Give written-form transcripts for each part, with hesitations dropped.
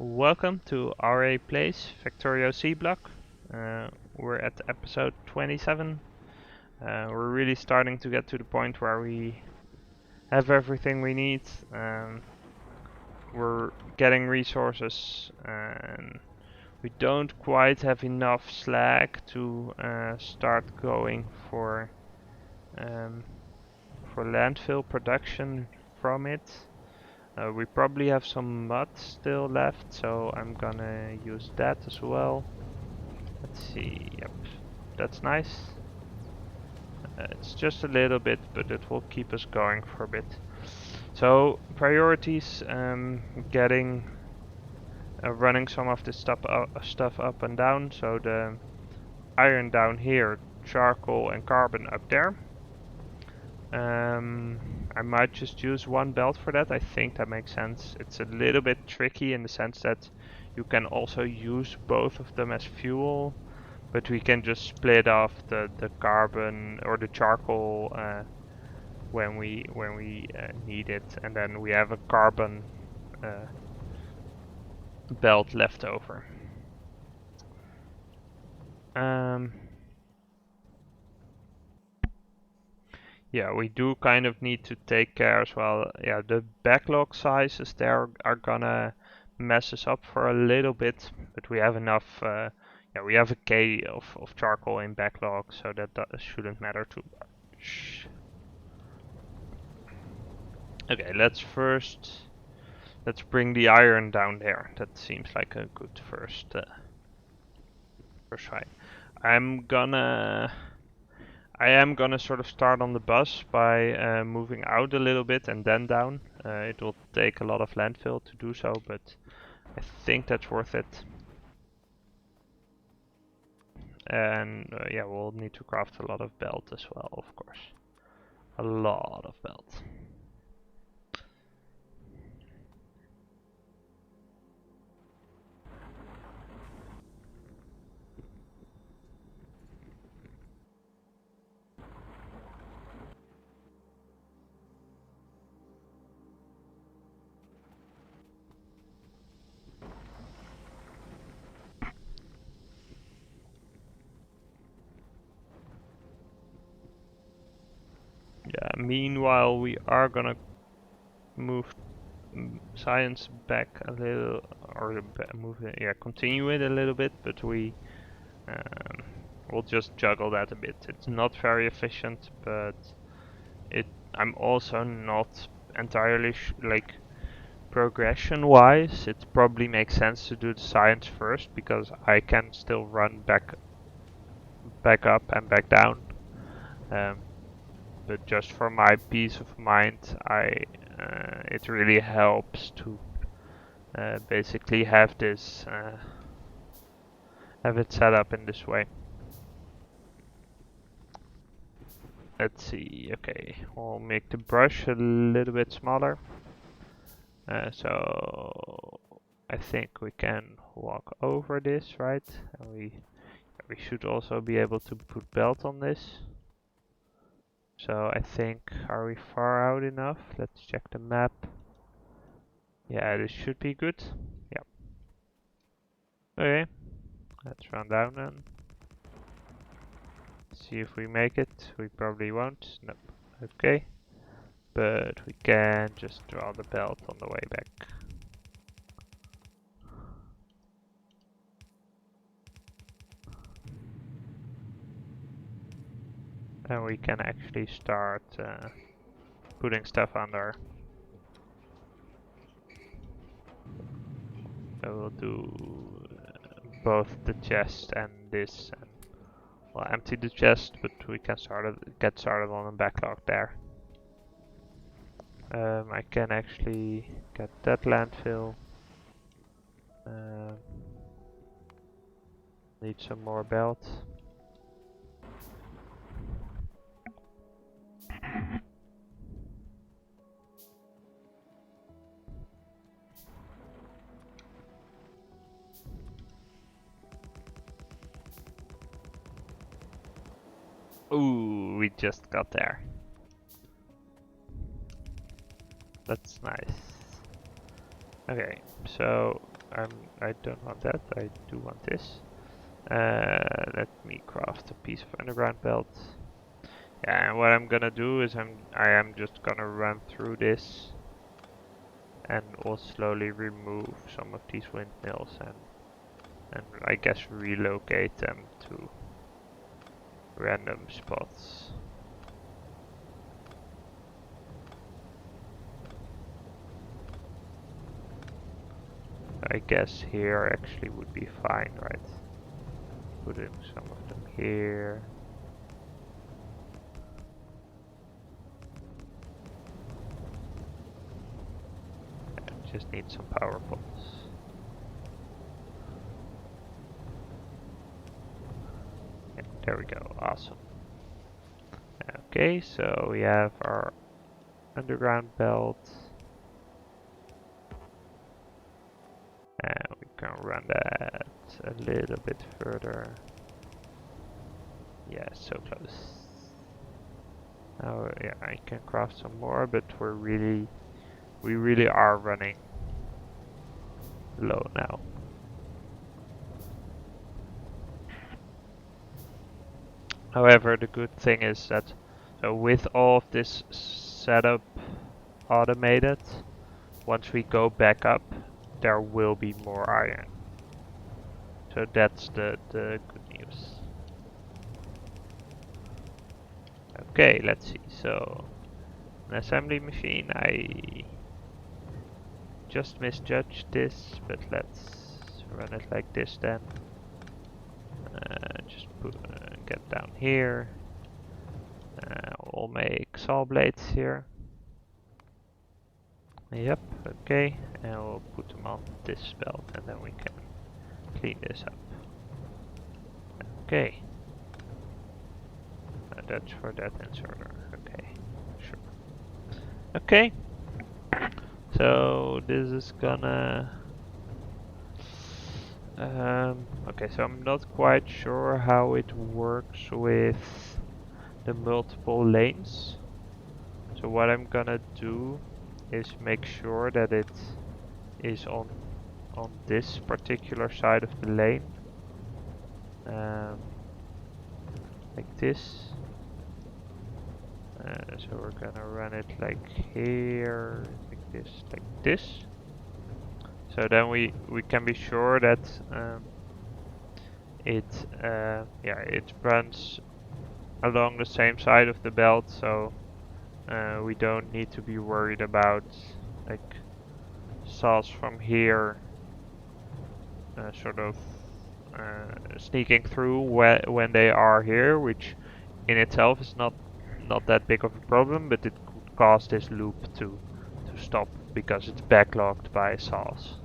Welcome to Aurei Place, Factorio Seablock. We're at episode 27. We're really starting to get to the point where we have everything we need. We're getting resources and we don't quite have enough slag to start going for landfill production from it. We probably have some mud still left, so I'm gonna use that as well. Let's see, yep, that's nice. It's just a little bit, but it will keep us going for a bit. So priorities, getting running some of this stuff up and down. So the iron down here, charcoal and carbon up there. I might just use one belt for that. I think that makes sense. It's a little bit tricky in the sense that you can also use both of them as fuel, but we can just split off the carbon or the charcoal when we need it, and then we have a carbon belt left over. Yeah, we do kind of need to take care as well. Yeah, the backlog sizes there are gonna mess us up for a little bit, but we have enough. Yeah, we have a K of charcoal in backlog, so that shouldn't matter too much. Okay, let's bring the iron down there. That seems like a good first try. I am gonna sort of start on the bus by moving out a little bit and then down. It will take a lot of landfill to do so, but I think that's worth it. And yeah, we'll need to craft a lot of belt as well, of course. A lot of belt. Yeah, meanwhile we are gonna move science back a little, or move it, yeah, continue it a little bit, but we'll just juggle that a bit. It's not very efficient, but I'm also not entirely like progression wise. It probably makes sense to do the science first because I can still run back up and back down. But just for my peace of mind, it really helps to basically have this have it set up in this way. Let's see. Okay, we'll make the brush a little bit smaller. So I think we can walk over this, right? And we should also be able to put belt on this. So I think, are we far out enough? Let's check the map. Yeah, this should be good. Yep. Okay, let's run down then. See if we make it. We probably won't. Nope. Okay. But we can just draw the belt on the way back. And we can actually start putting stuff under. So we'll do both the chest and this. And we'll empty the chest, but we can get started on a backlog there. I can actually get that landfill. Need some more belt. Ooh, we just got there. That's nice. Okay, so I don't want that. I do want this. Let me craft a piece of underground belt. Yeah, and what I'm gonna do is I am just gonna run through this and will slowly remove some of these windmills and I guess relocate them to random spots. I guess here actually would be fine, right? Putting some of them here. Just need some power poles. Yeah, there we go, awesome. Okay, so we have our underground belt. And we can run that a little bit further. Yeah, so close. Now, yeah, I can craft some more, but we really are running low now. However, the good thing is that with all of this setup automated, once we go back up, there will be more iron. So that's the good news. Okay, let's see. So, an assembly machine, I just misjudged this, but let's run it like this then. Just get down here. We'll make saw blades here. Yep, okay, and we'll put them on this belt and then we can clean this up. Okay. That's for that inserter. Okay, sure. Okay. So this is gonna... okay, so I'm not quite sure how it works with the multiple lanes. So what I'm gonna do is make sure that it is on this particular side of the lane. Like this. So we're gonna run it like here, like this. So then we can be sure that it runs along the same side of the belt. So we don't need to be worried about like saws from here sort of sneaking through when they are here, which in itself is not that big of a problem, but it could cause this loop to stop because it's backlogged by saws.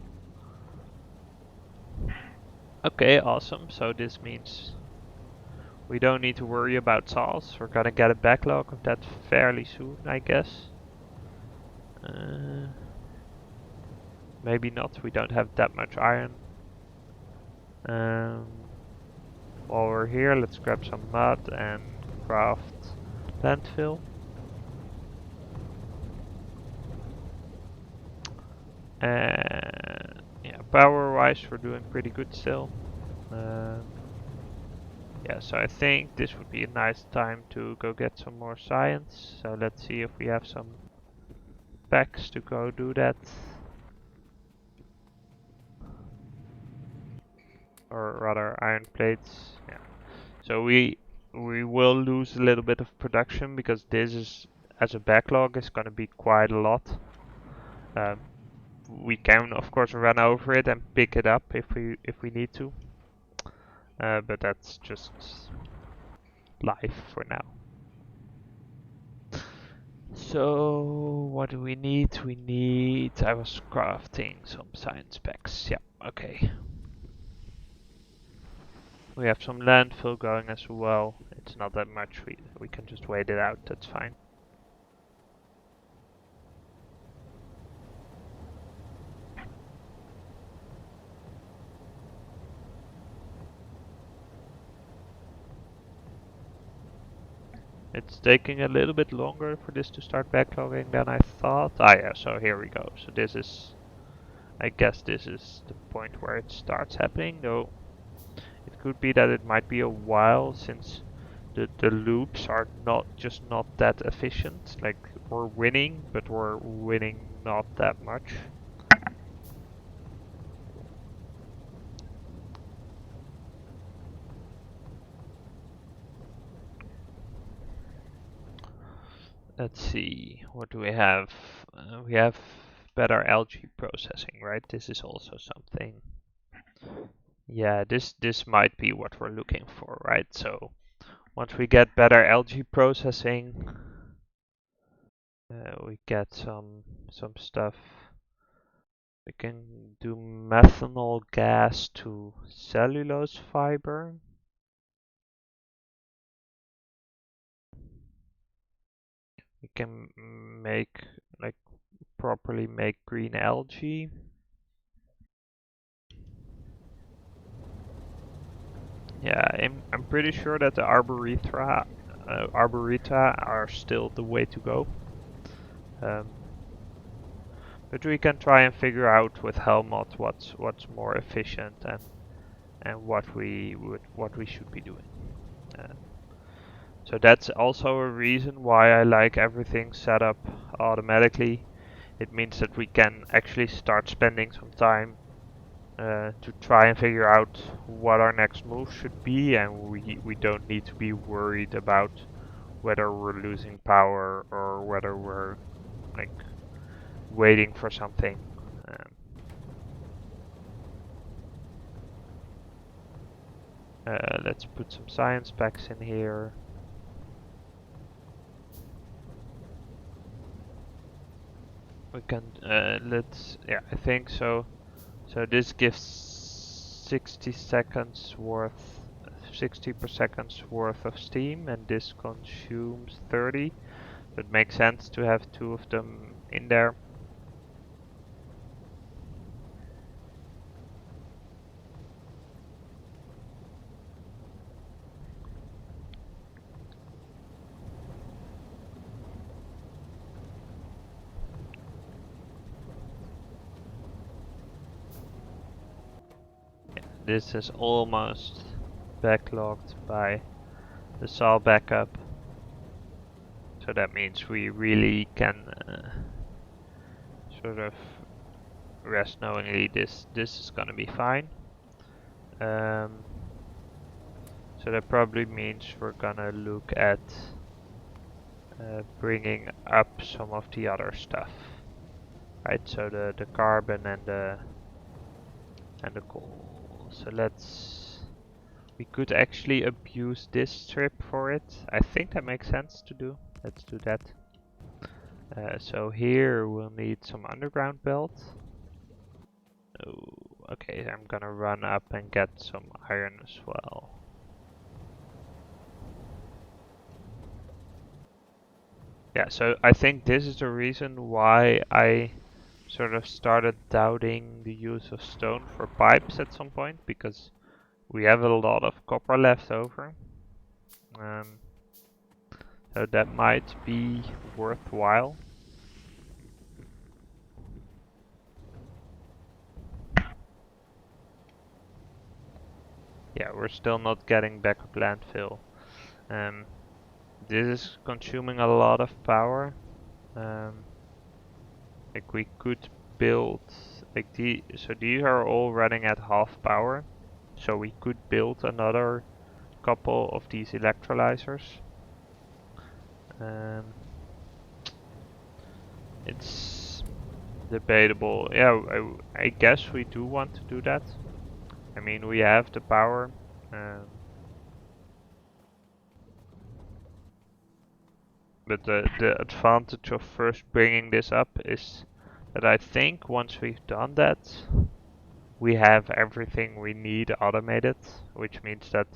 Okay, awesome. So this means we don't need to worry about saws. We're gonna get a backlog of that fairly soon, I guess. Maybe not, we don't have that much iron. While we're here, let's grab some mud and craft landfill. And yeah, power-wise, we're doing pretty good still. Yeah, so I think this would be a nice time to go get some more science. So let's see if we have some packs to go do that. Or rather, iron plates. Yeah. So we will lose a little bit of production because this is, as a backlog, is going to be quite a lot. We can of course run over it and pick it up if we need to, but that's just life for now. So what do we need? I was crafting some science packs. Yeah, okay. We have some landfill going as well. It's not that much. We can just wait it out. That's fine. It's taking a little bit longer for this to start backlogging than I thought. Ah yeah, so here we go. So this is I guess this is the point where it starts happening, though it could be that it might be a while since the loops are not that efficient. Like, we're winning, but we're winning not that much. Let's see, what do we have? We have better algae processing, right? This is also something. Yeah, this might be what we're looking for, right? So once we get better algae processing, we get some stuff. We can do methanol gas to cellulose fiber. We can make, like, properly make green algae. Yeah, I'm pretty sure that the arboreta are still the way to go. Um, but we can try and figure out with Helmut what's more efficient and what we should be doing. Uh, so that's also a reason why I like everything set up automatically. It means that we can actually start spending some time to try and figure out what our next move should be, and we don't need to be worried about whether we're losing power or whether we're, like, waiting for something. Let's put some science packs in here. We can yeah, I think so. So this gives 60 seconds worth, 60 per seconds worth of steam, and this consumes 30. So it makes sense to have two of them in there. Yeah, this is almost backlogged by the saw backup. So that means we really can sort of rest knowingly this is gonna be fine. So that probably means we're gonna look at bringing up some of the other stuff, right? So the carbon and the coal. So we could actually abuse this strip for it. I think that makes sense to do. Let's do that. So here we'll need some underground belt. Oh, okay, I'm gonna run up and get some iron as well. Yeah, so I think this is the reason why I sort of started doubting the use of stone for pipes at some point, because we have a lot of copper left over. So that might be worthwhile. Yeah, we're still not getting backup landfill. Um, this is consuming a lot of power. Like, we could build, like, so these are all running at half power. So we could build another couple of these electrolyzers. Um, it's debatable. Yeah, I guess we do want to do that. I mean, we have the power. But the advantage of first bringing this up is that I think once we've done that, we have everything we need automated, which means that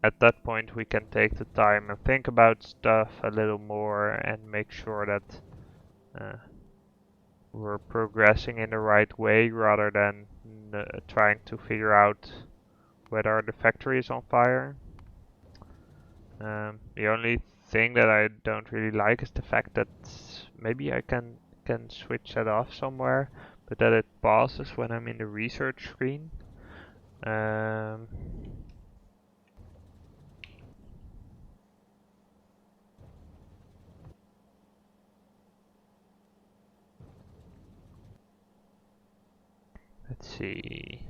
at that point we can take the time and think about stuff a little more and make sure that we're progressing in the right way rather than trying to figure out whether the factory is on fire. The only thing that I don't really like is the fact that maybe I can switch that off somewhere, but that it pauses when I'm in the research screen. Let's see.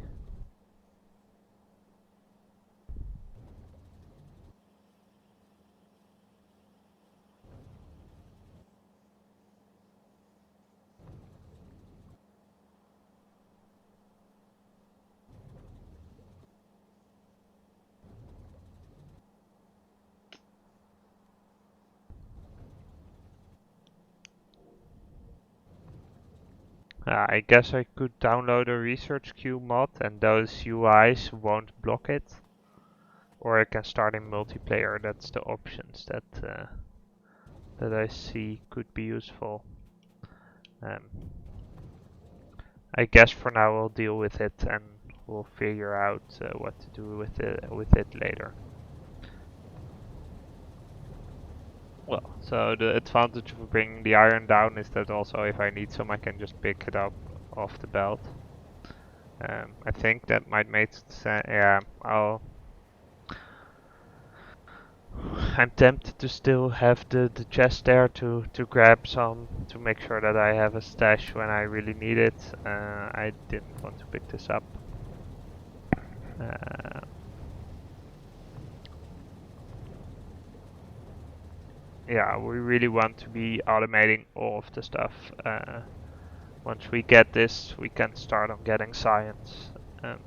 I guess I could download a research queue mod and those UIs won't block it. Or I can start in multiplayer. That's the options that I see could be useful. I guess for now we'll deal with it and we'll figure out what to do with it later. Well, so the advantage of bringing the iron down is that also if I need some I can just pick it up off the belt. I think that might make sense. Yeah, I'm tempted to still have the chest there to grab some to make sure that I have a stash when I really need it. I didn't want to pick this up. Yeah, we really want to be automating all of the stuff. Once we get this, we can start on getting science, and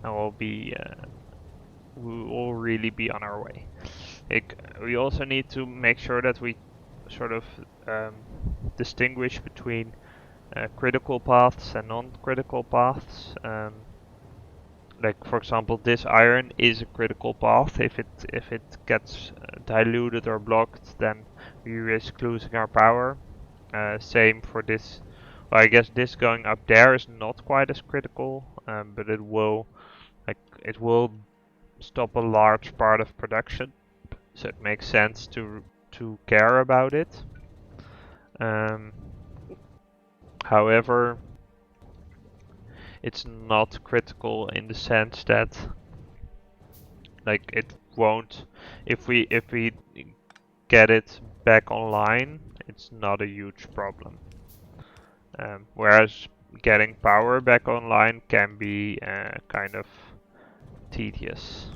we'll really be on our way. We also need to make sure that we sort of distinguish between critical paths and non-critical paths. Like for example, this iron is a critical path. If it gets diluted or blocked, then we risk losing our power. Same for this. Well, I guess this going up there is not quite as critical, but it will stop a large part of production. So it makes sense to care about it. However, it's not critical in the sense that like it won't if we get it back online, it's not a huge problem. Whereas getting power back online can be kind of tedious.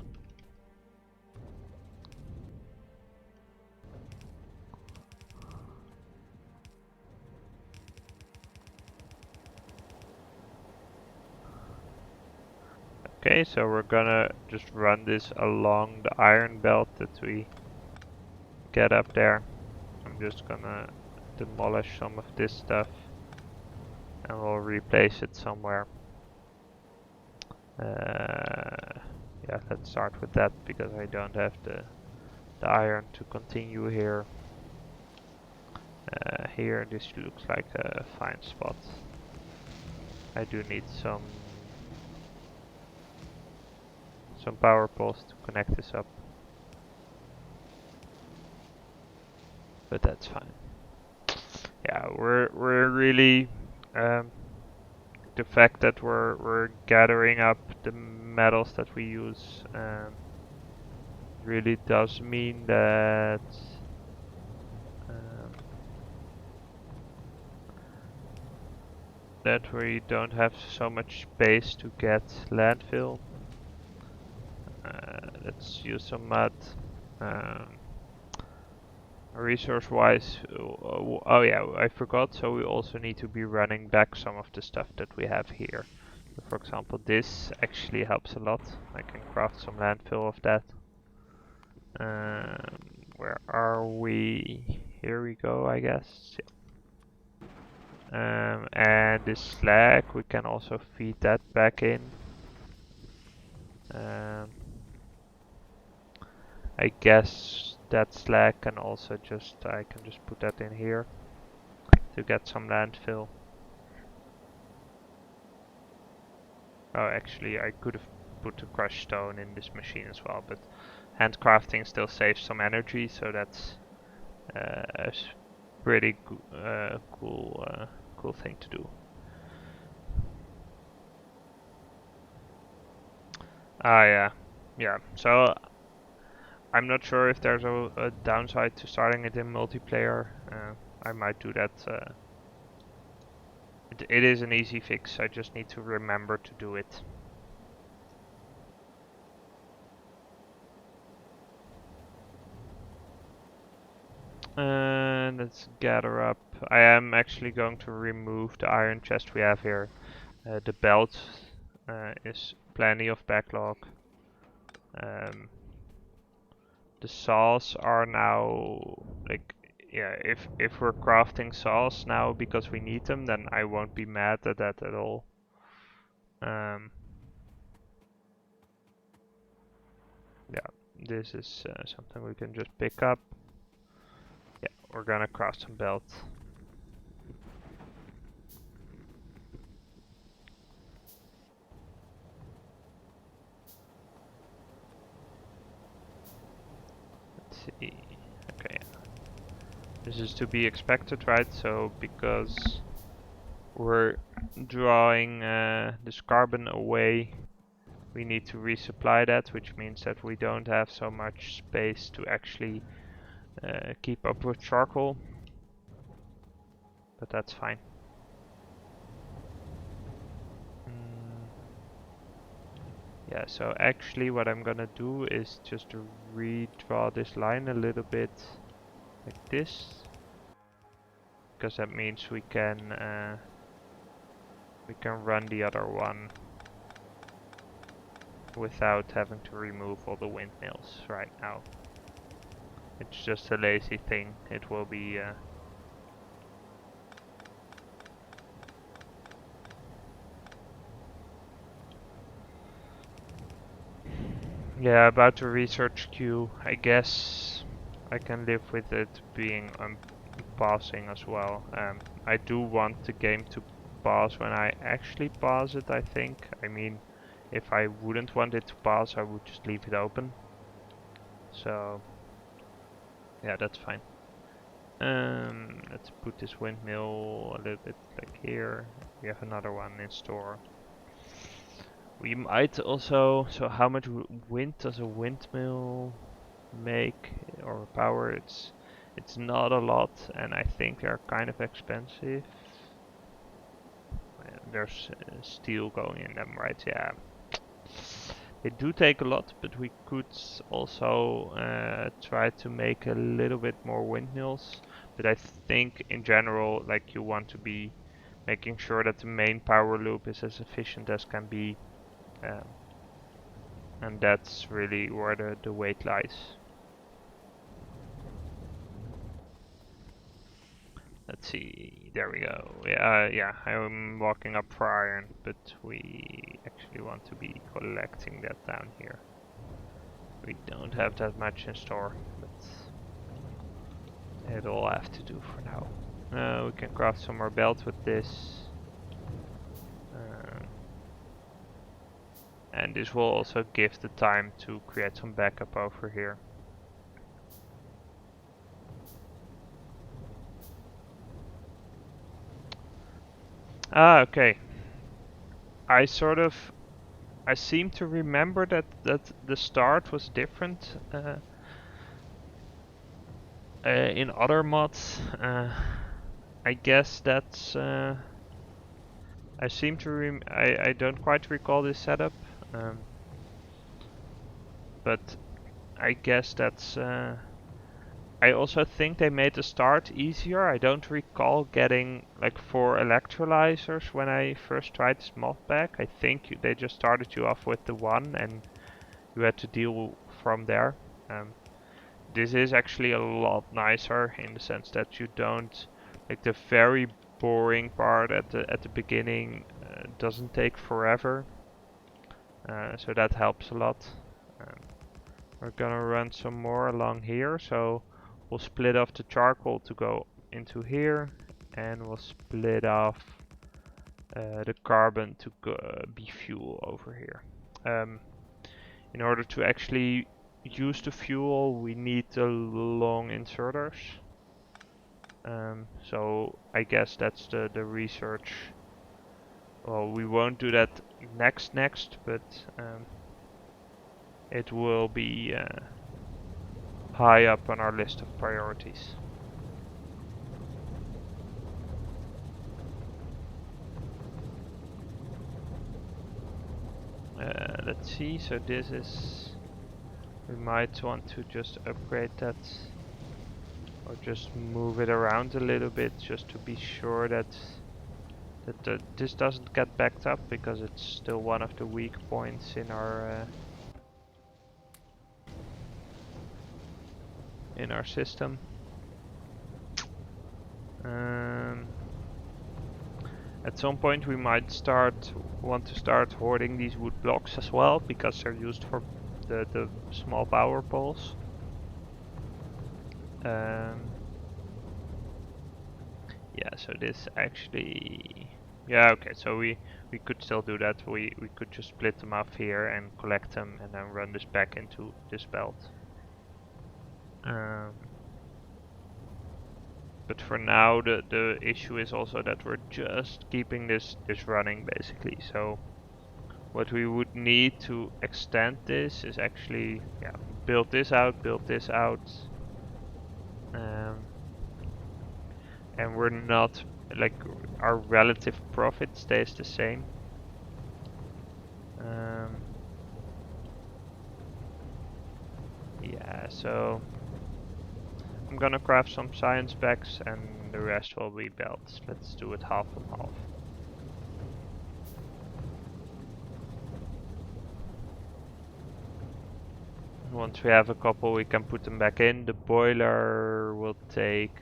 Okay, so we're gonna just run this along the iron belt that we get up there. I'm just gonna demolish some of this stuff and we'll replace it somewhere. Yeah, let's start with that because I don't have the iron to continue here. Here, this looks like a fine spot. I do need some power poles to connect this up, but that's fine. Yeah, we're really the fact that we're gathering up the metals that we use really does mean that that we don't have so much space to get landfill. Let's use some mud. Resource wise, oh yeah, I forgot, so we also need to be running back some of the stuff that we have here. So for example, this actually helps a lot. I can craft some landfill of that. Where are we? Here we go, I guess. Yeah. And this slag, we can also feed that back in. I guess that slag can also I can just put that in here to get some landfill. Oh, actually I could have put a crushed stone in this machine as well, but handcrafting still saves some energy, so that's pretty cool cool thing to do. Ah, yeah. Yeah, so I'm not sure if there's a downside to starting it in multiplayer. I might do that. It is an easy fix, I just need to remember to do it. And let's gather up. I am actually going to remove the iron chest we have here. The belt is plenty of backlog. The saws are now like, yeah, if we're crafting saws now because we need them, then I won't be mad at that at all. Yeah, this is something we can just pick up. Yeah, we're gonna craft some belt. Let's see. Okay, this is to be expected, right? So because we're drawing this carbon away, we need to resupply that, which means that we don't have so much space to actually keep up with charcoal, but that's fine. Yeah, so actually what I'm gonna do is just to redraw this line a little bit like this, because that means we can run the other one without having to remove all the windmills right now. It's just a lazy thing. It will be yeah, about the research queue, I guess I can live with it being pausing as well. I do want the game to pause when I actually pause it, I think. I mean, if I wouldn't want it to pause, I would just leave it open. So, yeah, that's fine. Let's put this windmill a little bit like here. We have another one in store. We might also, so how much wind does a windmill make or power? It's not a lot, and I think they're kind of expensive. There's steel going in them, right? Yeah. They do take a lot, but we could also try to make a little bit more windmills. But I think in general, like, you want to be making sure that the main power loop is as efficient as can be. Um, and that's really where the weight lies. Let's see, there we go. Yeah, I'm walking up for iron, but we actually want to be collecting that down here. We don't have that much in store, but it'll have to do for now. We can craft some more belt with this. And this will also give the time to create some backup over here. Ah, okay. I seem to remember that the start was different in other mods. I guess that's I don't quite recall this setup, but I guess that's I also think they made the start easier. I don't recall getting like 4 electrolyzers when I first tried this mod pack. I think they just started you off with the 1 and you had to deal from there. This is actually a lot nicer in the sense that you don't, like, the very boring part at the beginning doesn't take forever, so that helps a lot. We're gonna run some more along here, so we'll split off the charcoal to go into here, and we'll split off the carbon to be fuel over here. In order to actually use the fuel, we need the long inserters. So I guess that's the research. Well, we won't do that next, but it will be high up on our list of priorities. Let's see, so this is... We might want to just upgrade that or just move it around a little bit just to be sure that this doesn't get backed up, because it's still one of the weak points in our system. At some point we might want to start hoarding these wood blocks as well, because they're used for the small power poles. Yeah, so this actually... Yeah, okay, so we could still do that. We could just split them off here and collect them and then run this back into this belt. But for now the issue is also that we're just keeping this running basically. So what we would need to extend this is actually, yeah, build this out, and we're not, like, our relative profit stays the same. Yeah, so I'm gonna craft some science bags and the rest will be belts. Let's do it half and half. Once we have a couple, we can put them back in. The boiler will take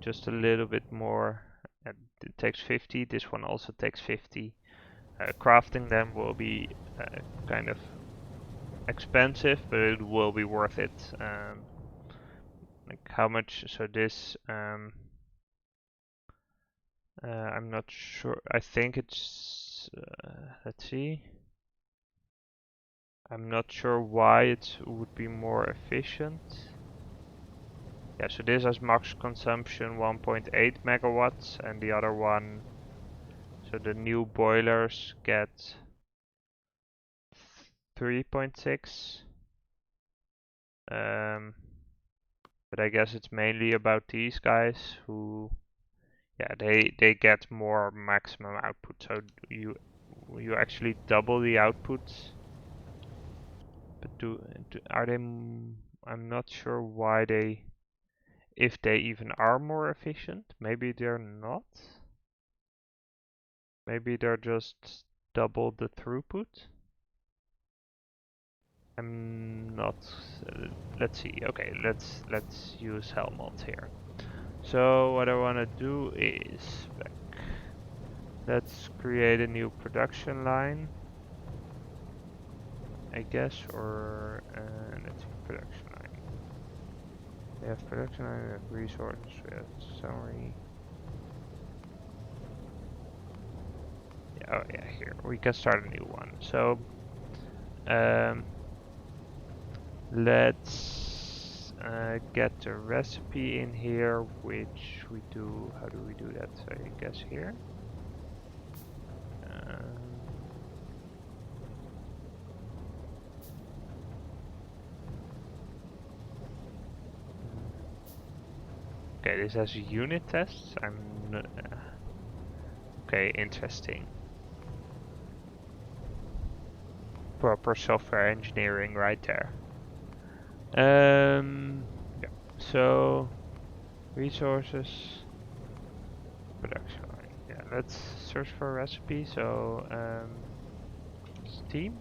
just a little bit more. It takes 50. This one also takes 50. Crafting them will be kind of expensive, but it will be worth it. Like how much? So this, I'm not sure. I think it's. Let's see. I'm not sure why it would be more efficient. Yeah, so this has max consumption 1.8 megawatts, and the other one, so the new boilers get 3.6. But I guess it's mainly about these guys who, yeah, they get more maximum output. So you actually double the outputs. But are they? I'm not sure why they, if they even are more efficient. Maybe they're not. Maybe they're just double the throughput. I'm not. Let's see. Okay, let's use Helmut here. So what I want to do is let's create a new production line, I guess, or let's see, production line. We have production line, we have resources, we have summary. Yeah, oh yeah, here we can start a new one. So let's get the recipe in here, which we do. How do we do that? So I guess here. Okay, this has unit tests. Okay, interesting. Proper software engineering right there. Yeah. So resources, production line. Yeah, let's search for a recipe. So Steam.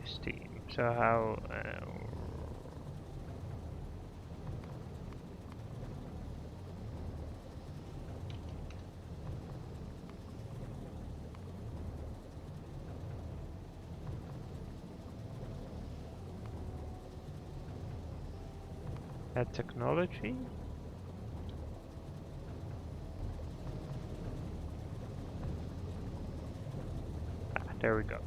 Steam. So how? Add technology. There we go.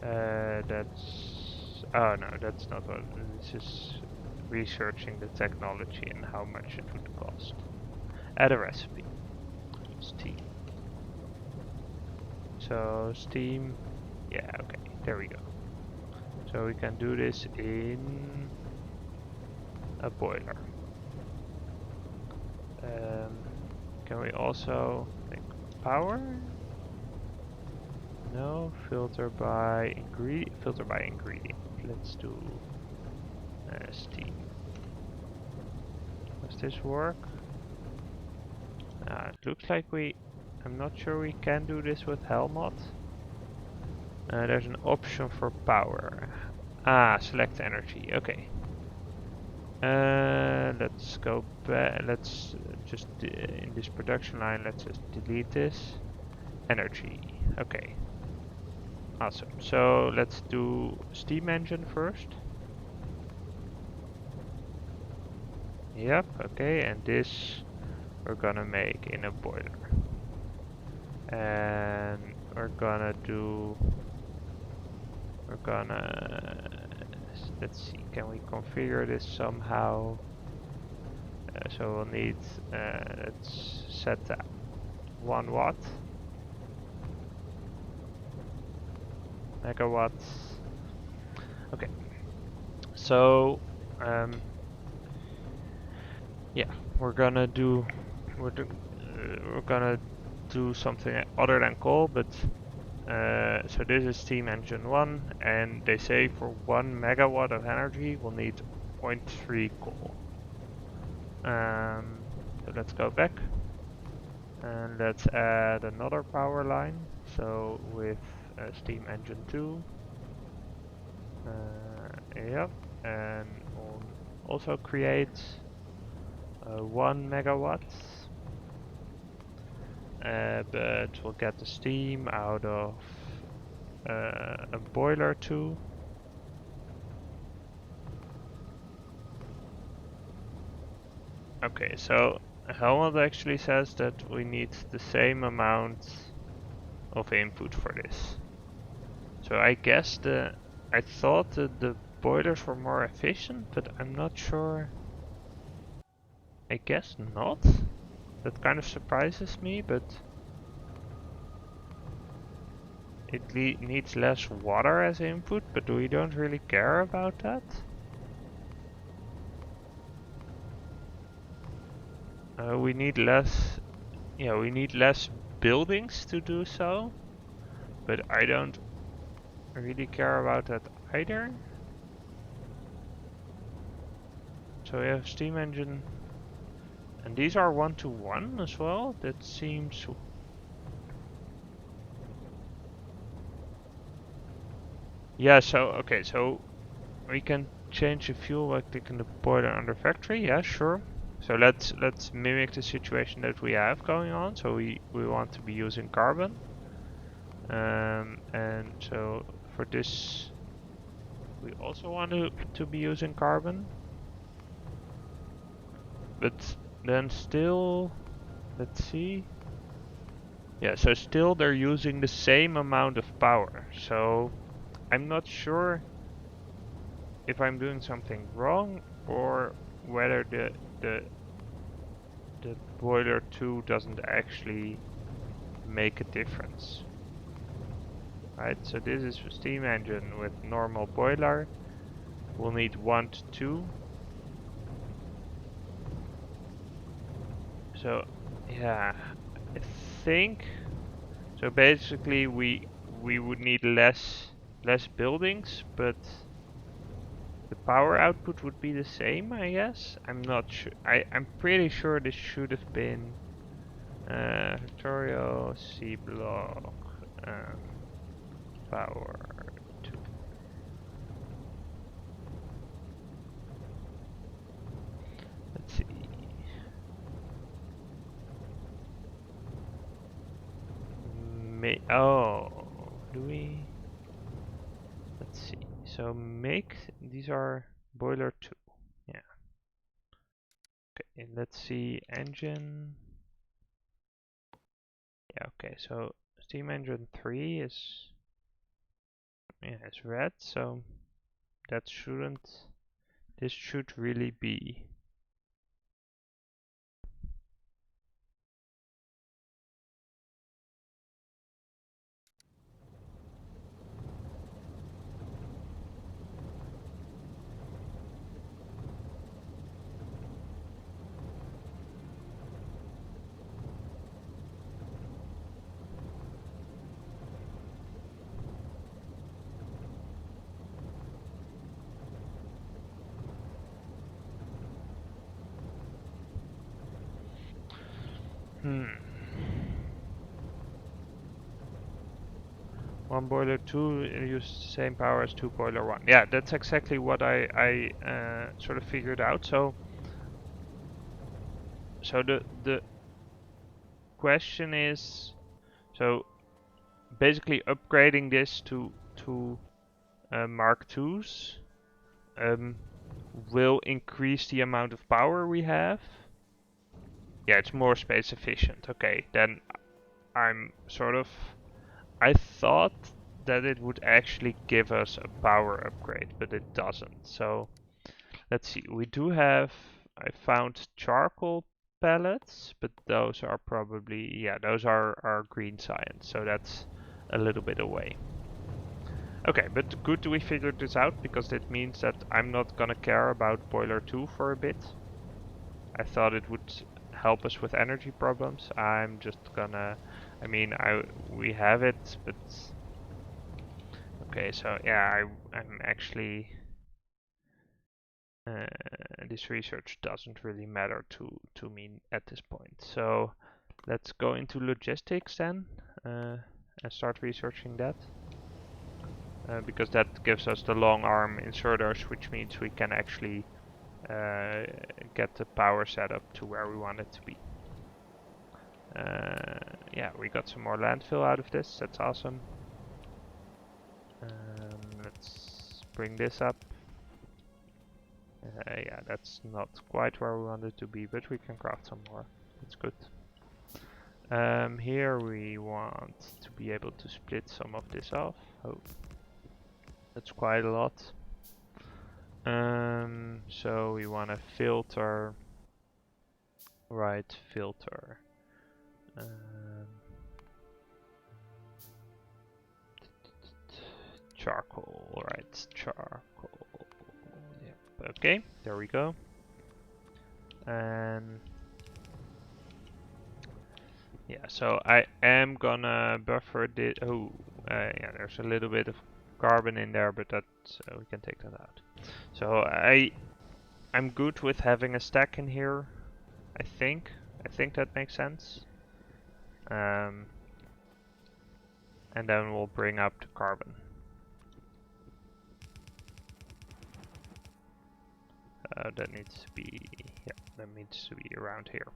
That's... Oh no, that's not what... This is researching the technology and how much it would cost. Add a recipe. Steam. So, steam... Yeah, okay, there we go. So we can do this in a boiler. Can we also make power? No, filter by ingredient. Let's do steam. Does this work? It looks like I'm not sure we can do this with Helmut. There's an option for power. Select energy. Okay. Let's go back. Let's just in this production line. Let's just delete this. Energy. Okay. Awesome. So let's do steam engine first. Yep. Okay. And this we're gonna make in a boiler. And we're gonna let's see, can we configure this somehow? So we'll need, let's set that 1 watt, megawatts. Okay, so yeah, we're gonna do something other than coal, but so this is steam engine 1, and they say for 1 megawatt of energy we'll need 0.3 coal. So let's go back and let's add another power line. So with steam engine 2, yep, and we'll also create 1 megawatt. But we'll get the steam out of a boiler too. Okay, so Helmut actually says that we need the same amount of input for this. So I guess I thought that the boilers were more efficient, but I'm not sure. I guess not. That kind of surprises me, but it needs less water as input, but we don't really care about that. We need less, yeah, we need less buildings to do so, but I don't really care about that either. So we have steam engine, and these are 1-to-1 as well. That seems... Yeah, so, okay, so we can change the fuel by clicking the boiler under factory. Yeah, sure. So let's mimic the situation that we have going on. So we want to be using carbon. And so for this, we also want to be using carbon. But then still, let's see. Yeah, so still they're using the same amount of power. So I'm not sure if I'm doing something wrong or whether the boiler 2 doesn't actually make a difference. Right, so this is a steam engine with normal boiler. We'll need 1 to 2. So yeah, I think so. Basically, we would need less buildings, but the power output would be the same, I guess. I'm not sure. I'm pretty sure this should have been Factorio Seablock power 2. Let's see. Do we? Let's see. So make these are boiler 2. Yeah. Okay. Let's see engine. Yeah. Okay. So steam engine 3 is Yeah, it's red, so that shouldn't. This should really be. Hmm. One boiler two use the same power as two boiler one. Yeah, that's exactly what I sort of figured out. So the question is, so basically upgrading this to Mark IIs will increase the amount of power we have. Yeah, it's more space efficient. Okay, then I'm sort of. I thought that it would actually give us a power upgrade, but it doesn't. So let's see. We do have. I found charcoal pellets, but those are probably, yeah, those are green science, so that's a little bit away. Okay, but good we figured this out, because that means that I'm not gonna care about boiler 2 for a bit. I thought it would help us with energy problems. I'm just gonna, I mean, we have it, but okay, so yeah, I'm actually this research doesn't really matter to me at this point. So let's go into logistics then and start researching that. Because that gives us the long arm inserters, which means we can actually get the power setup to where we want it to be. Yeah, we got some more landfill out of this. That's awesome. Let's bring this up. Yeah, that's not quite where we want it to be, but we can craft some more. That's good. Here we want to be able to split some of this off. Oh, that's quite a lot. So we want to filter. Right, filter. Charcoal, right, charcoal. Yep, okay, there we go. And yeah, so I am gonna buffer this. Oh, yeah, there's a little bit of carbon in there, but that we can take that out. So I'm good with having a stack in here. I think that makes sense. And then we'll bring up the carbon. That needs to be, yeah, that needs to be around here.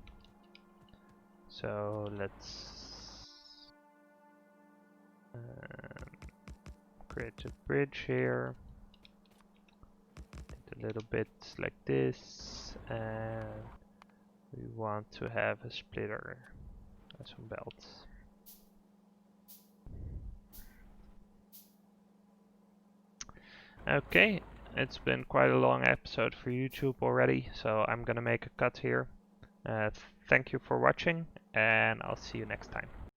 So let's create a bridge here. A little bit like this, and we want to have a splitter and some belts. Okay, it's been quite a long episode for YouTube already, so I'm gonna make a cut here. Thank you for watching, and I'll see you next time.